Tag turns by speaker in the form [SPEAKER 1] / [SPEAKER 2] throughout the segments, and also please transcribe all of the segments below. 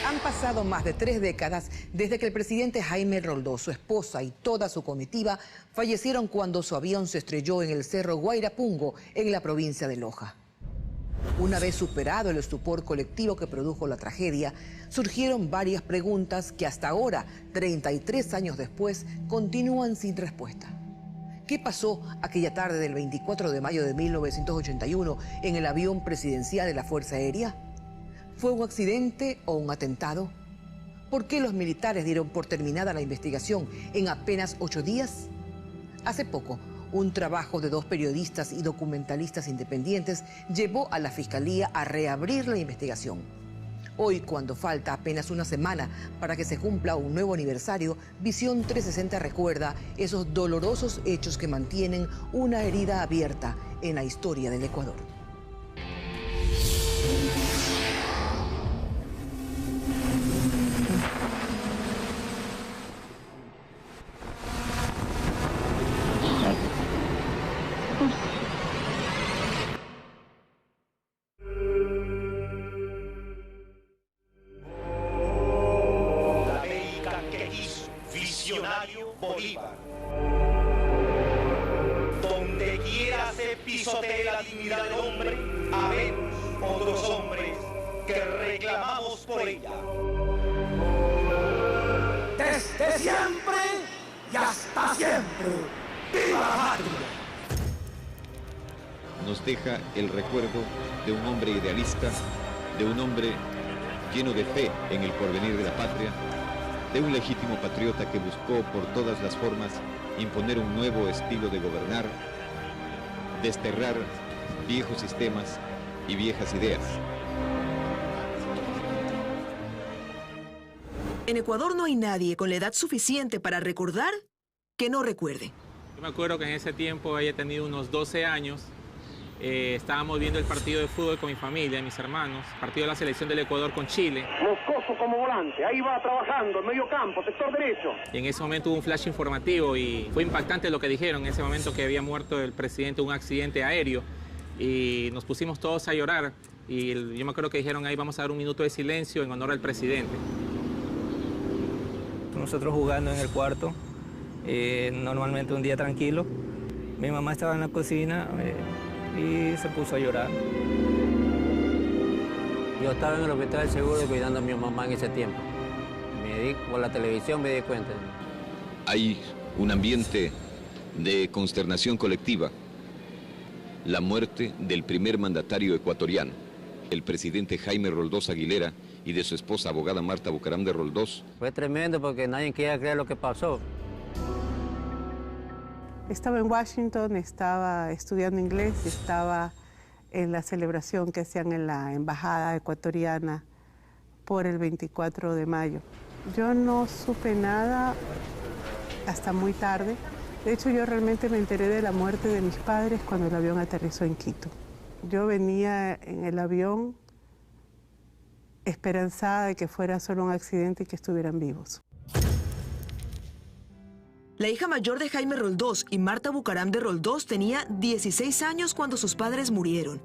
[SPEAKER 1] Han pasado más de 3 décadas desde que el presidente Jaime Roldós, su esposa y toda su comitiva fallecieron cuando su avión se estrelló en el cerro Guairapungo, en la provincia de Loja. Una vez superado el estupor colectivo que produjo la tragedia, surgieron varias preguntas que hasta ahora, 33 años después, continúan sin respuesta. ¿Qué pasó aquella tarde del 24 de mayo de 1981 en el avión presidencial de la Fuerza Aérea? ¿Fue un accidente o un atentado? ¿Por qué los militares dieron por terminada la investigación en apenas 8 días? Hace poco, un trabajo de 2 periodistas y documentalistas independientes llevó a la Fiscalía a reabrir la investigación. Hoy, cuando falta apenas una semana para que se cumpla un nuevo aniversario, Visión 360 recuerda esos dolorosos hechos que mantienen una herida abierta en la historia del Ecuador.
[SPEAKER 2] Bolívar. Donde quiera se pisotee la dignidad del hombre, habemos otros hombres que reclamamos por ella. Desde siempre y hasta siempre, ¡viva la patria!
[SPEAKER 3] Nos deja el recuerdo de un hombre idealista, de un hombre lleno de fe en el porvenir de la patria, de un legítimo patriota que buscó por todas las formas imponer un nuevo estilo de gobernar, desterrar viejos sistemas y viejas ideas.
[SPEAKER 4] En Ecuador no hay nadie con la edad suficiente para recordar que no recuerde.
[SPEAKER 5] Yo me acuerdo que en ese tiempo había tenido unos 12 años. Estábamos viendo el partido de fútbol con mi familia, mis hermanos, partido de la selección del Ecuador con Chile.
[SPEAKER 2] Moscoso como volante, ahí va trabajando, medio campo, sector derecho.
[SPEAKER 5] Y en ese momento hubo un flash informativo y fue impactante lo que dijeron en ese momento, que había muerto el presidente en un accidente aéreo. Y nos pusimos todos a llorar y yo me acuerdo que dijeron ahí vamos a dar un minuto de silencio en honor al presidente.
[SPEAKER 6] Nosotros jugando en el cuarto, normalmente un día tranquilo. Mi mamá estaba en la cocina y se puso a llorar.
[SPEAKER 7] Yo estaba en el hospital del Seguro cuidando a mi mamá en ese tiempo. Por la televisión me di cuenta.
[SPEAKER 3] Hay un ambiente de consternación colectiva. La muerte del primer mandatario ecuatoriano, el presidente Jaime Roldós Aguilera, y de su esposa, abogada Marta Bucaram de Roldós.
[SPEAKER 7] Fue tremendo porque nadie quería creer lo que pasó.
[SPEAKER 8] Estaba en Washington, estaba estudiando inglés, estaba en la celebración que hacían en la embajada ecuatoriana por el 24 de mayo. Yo no supe nada hasta muy tarde. De hecho, yo realmente me enteré de la muerte de mis padres cuando el avión aterrizó en Quito. Yo venía en el avión esperanzada de que fuera solo un accidente y que estuvieran vivos.
[SPEAKER 4] La hija mayor de Jaime Roldós y Marta Bucaram de Roldós tenía 16 años cuando sus padres murieron.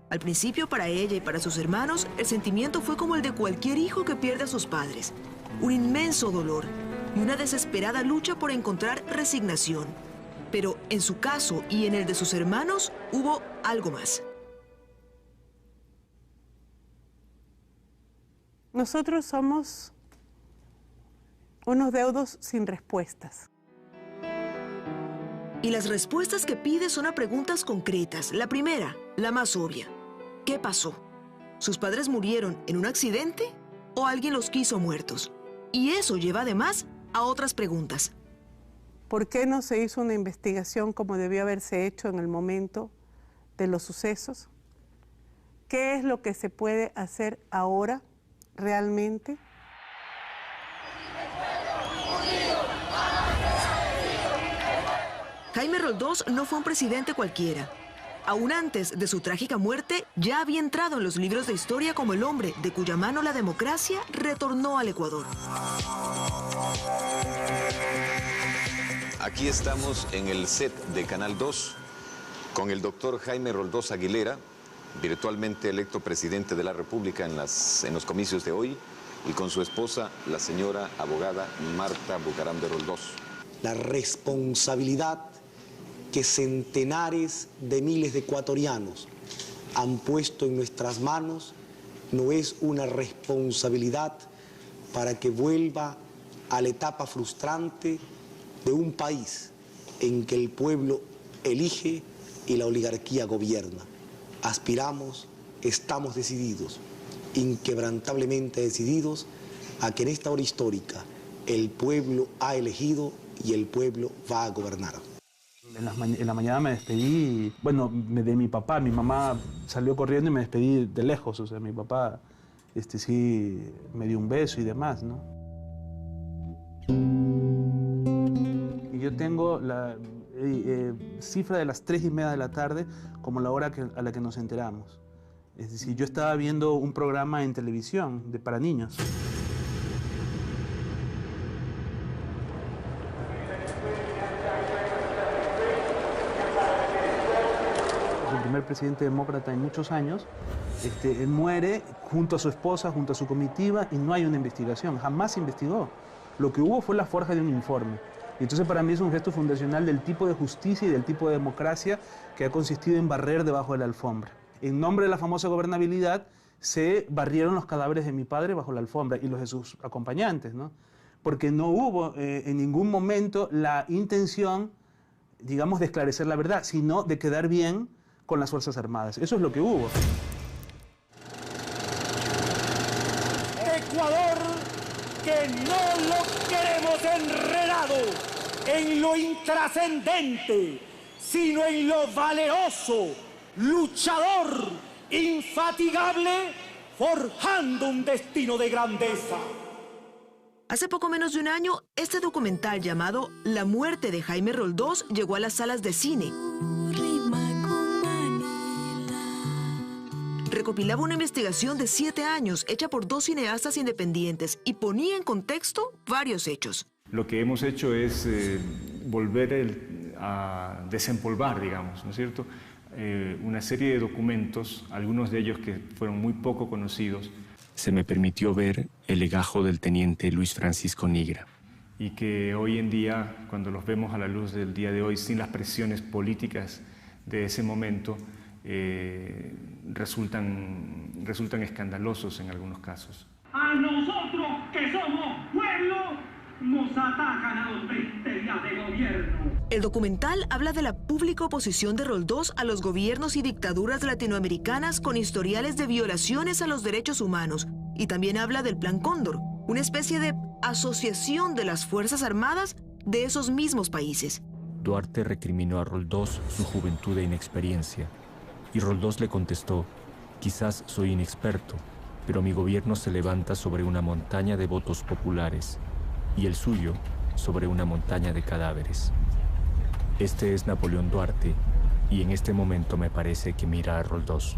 [SPEAKER 4] Al principio, para ella y para sus hermanos, el sentimiento fue como el de cualquier hijo que pierde a sus padres. Un inmenso dolor y una desesperada lucha por encontrar resignación. Pero en su caso y en el de sus hermanos, hubo algo más.
[SPEAKER 8] Nosotros somos unos deudos sin respuestas.
[SPEAKER 4] Y las respuestas que pide son a preguntas concretas. La primera, la más obvia. ¿Qué pasó? ¿Sus padres murieron en un accidente o alguien los quiso muertos? Y eso lleva además a otras preguntas.
[SPEAKER 8] ¿Por qué no se hizo una investigación como debió haberse hecho en el momento de los sucesos? ¿Qué es lo que se puede hacer ahora realmente?
[SPEAKER 4] Jaime Roldós no fue un presidente cualquiera. Aún antes de su trágica muerte, ya había entrado en los libros de historia como el hombre de cuya mano la democracia retornó al Ecuador.
[SPEAKER 3] Aquí estamos en el set de Canal 2 con el doctor Jaime Roldós Aguilera, virtualmente electo presidente de la República en los comicios de hoy, y con su esposa, la señora abogada Marta Bucaram de Roldós.
[SPEAKER 9] La responsabilidad que centenares de miles de ecuatorianos han puesto en nuestras manos no es una responsabilidad para que vuelva a la etapa frustrante de un país en que el pueblo elige y la oligarquía gobierna. Aspiramos, estamos decididos, inquebrantablemente decididos, a que en esta hora histórica el pueblo ha elegido y el pueblo va a gobernar.
[SPEAKER 10] En la mañana me despedí, bueno, de mi papá. Mi mamá salió corriendo y me despedí de lejos. O sea, mi papá sí me dio un beso y demás, ¿no? Y yo tengo la cifra de las 3:30 de la tarde como la hora a la que nos enteramos. Es decir, yo estaba viendo un programa en televisión para niños. El primer presidente demócrata en muchos años, él muere junto a su esposa, junto a su comitiva, y no hay una investigación, jamás se investigó. Lo que hubo fue la forja de un informe. Y entonces para mí es un gesto fundacional del tipo de justicia y del tipo de democracia que ha consistido en barrer debajo de la alfombra. En nombre de la famosa gobernabilidad se barrieron los cadáveres de mi padre bajo la alfombra y los de sus acompañantes, ¿no? Porque no hubo en ningún momento la intención, digamos, de esclarecer la verdad, sino de quedar bien con las Fuerzas Armadas. Eso es lo que hubo.
[SPEAKER 2] Ecuador, que no lo queremos enredado en lo intrascendente, sino en lo valeroso, luchador, infatigable, forjando un destino de grandeza.
[SPEAKER 4] Hace poco menos de un año, este documental llamado La muerte de Jaime Roldós llegó a las salas de cine. Recopilaba una investigación de 7 años hecha por 2 cineastas independientes y ponía en contexto varios hechos.
[SPEAKER 11] Lo que hemos hecho es volver a desempolvar, digamos, ¿no es cierto?, una serie de documentos, algunos de ellos que fueron muy poco conocidos.
[SPEAKER 12] Se me permitió ver el legajo del teniente Luis Francisco Nigra.
[SPEAKER 11] Y que hoy en día, cuando los vemos a la luz del día de hoy, sin las presiones políticas de ese momento, resultan escandalosos en algunos casos.
[SPEAKER 2] A nosotros que somos pueblo, nos atacan a los 20 días de gobierno.
[SPEAKER 4] El documental habla de la pública oposición de Roldós a los gobiernos y dictaduras latinoamericanas con historiales de violaciones a los derechos humanos. Y también habla del Plan Cóndor, una especie de asociación de las Fuerzas Armadas de esos mismos países.
[SPEAKER 12] Duarte recriminó a Roldós su juventud e inexperiencia. Y Roldós le contestó: quizás soy inexperto, pero mi gobierno se levanta sobre una montaña de votos populares y el suyo sobre una montaña de cadáveres. Este es Napoleón Duarte y en este momento me parece que mira a Roldós.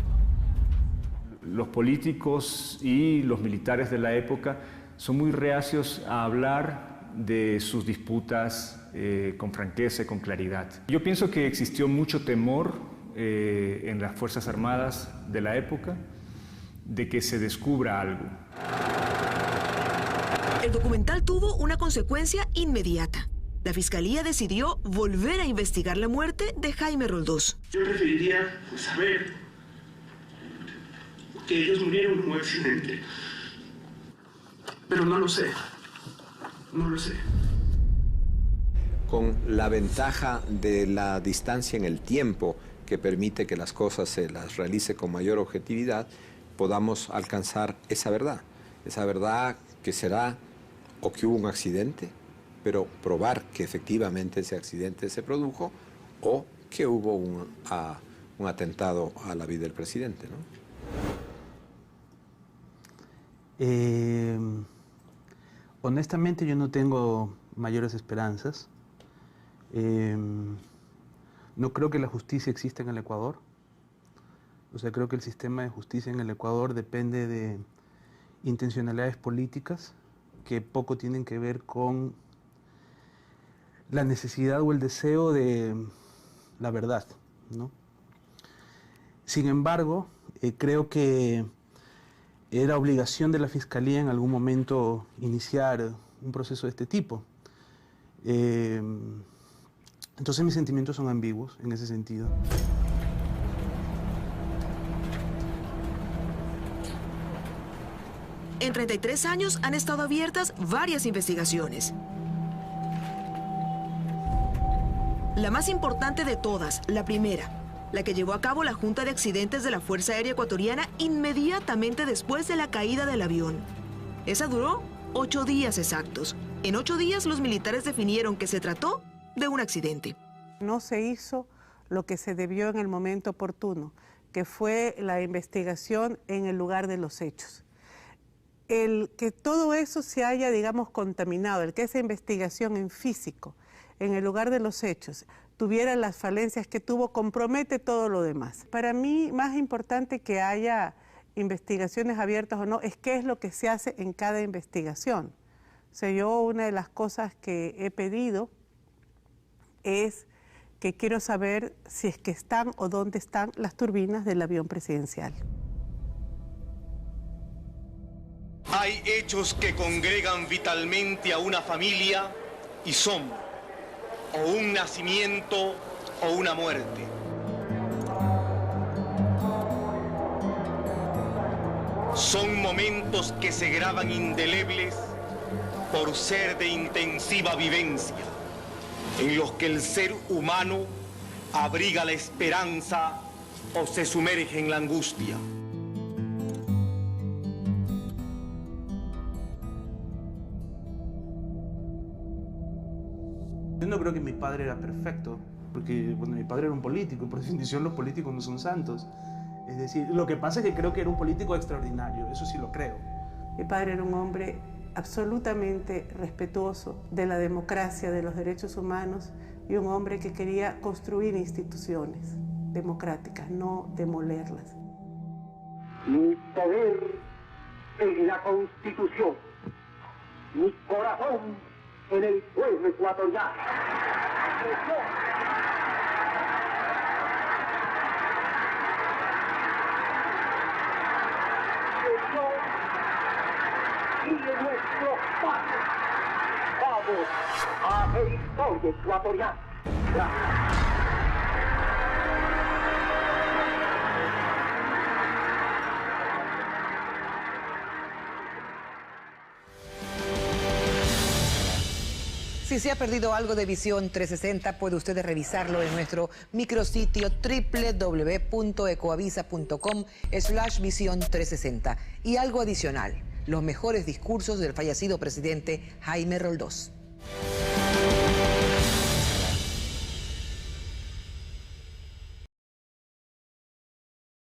[SPEAKER 11] Los políticos y los militares de la época son muy reacios a hablar de sus disputas con franqueza y con claridad. Yo pienso que existió mucho temor en las Fuerzas Armadas de la época de que se descubra algo.
[SPEAKER 4] El documental tuvo una consecuencia inmediata. La Fiscalía decidió volver a investigar la muerte de Jaime Roldós.
[SPEAKER 13] Yo preferiría saber que ellos murieron en un accidente, pero no lo sé, no lo sé.
[SPEAKER 14] Con la ventaja de la distancia en el tiempo que permite que las cosas se las realice con mayor objetividad, podamos alcanzar esa verdad que será o que hubo un accidente, pero probar que efectivamente ese accidente se produjo o que hubo un atentado a la vida del presidente,
[SPEAKER 10] ¿no? Honestamente yo no tengo mayores esperanzas. No creo que la justicia exista en el Ecuador. O sea, creo que el sistema de justicia en el Ecuador depende de intencionalidades políticas que poco tienen que ver con la necesidad o el deseo de la verdad, ¿no? Sin embargo, creo que era obligación de la Fiscalía en algún momento iniciar un proceso de este tipo. Entonces mis sentimientos son ambiguos en ese sentido.
[SPEAKER 4] En 33 años han estado abiertas varias investigaciones. La más importante de todas, la primera, la que llevó a cabo la Junta de Accidentes de la Fuerza Aérea Ecuatoriana inmediatamente después de la caída del avión. Esa duró 8 días exactos. En 8 días los militares definieron que se trató de un accidente.
[SPEAKER 8] No se hizo lo que se debió en el momento oportuno, que fue la investigación en el lugar de los hechos. El que todo eso se haya, digamos, contaminado, el que esa investigación en físico, en el lugar de los hechos, tuviera las falencias que tuvo, compromete todo lo demás. Para mí, más importante que haya investigaciones abiertas o no, es qué es lo que se hace en cada investigación. O sea, yo una de las cosas que he pedido es que quiero saber si es que están o dónde están las turbinas del avión presidencial.
[SPEAKER 2] Hay hechos que congregan vitalmente a una familia y son o un nacimiento o una muerte. Son momentos que se graban indelebles por ser de intensiva vivencia, en los que el ser humano abriga la esperanza o se sumerge en la angustia.
[SPEAKER 10] Yo no creo que mi padre era perfecto, porque bueno, mi padre era un político, por definición los políticos no son santos. Es decir, lo que pasa es que creo que era un político extraordinario, eso sí lo creo.
[SPEAKER 8] Mi padre era un hombre absolutamente respetuoso de la democracia, de los derechos humanos, y un hombre que quería construir instituciones democráticas, no demolerlas.
[SPEAKER 15] Mi poder en la Constitución, mi corazón en el pueblo ecuatoriano. Y de nuestros pasos vamos a hacer historia ecuatoriana. Gracias.
[SPEAKER 1] Si se ha perdido algo de Visión 360, puede usted revisarlo en nuestro micrositio www.ecoavisa.com/Visión 360. Y algo adicional, los mejores discursos del fallecido presidente Jaime Roldós.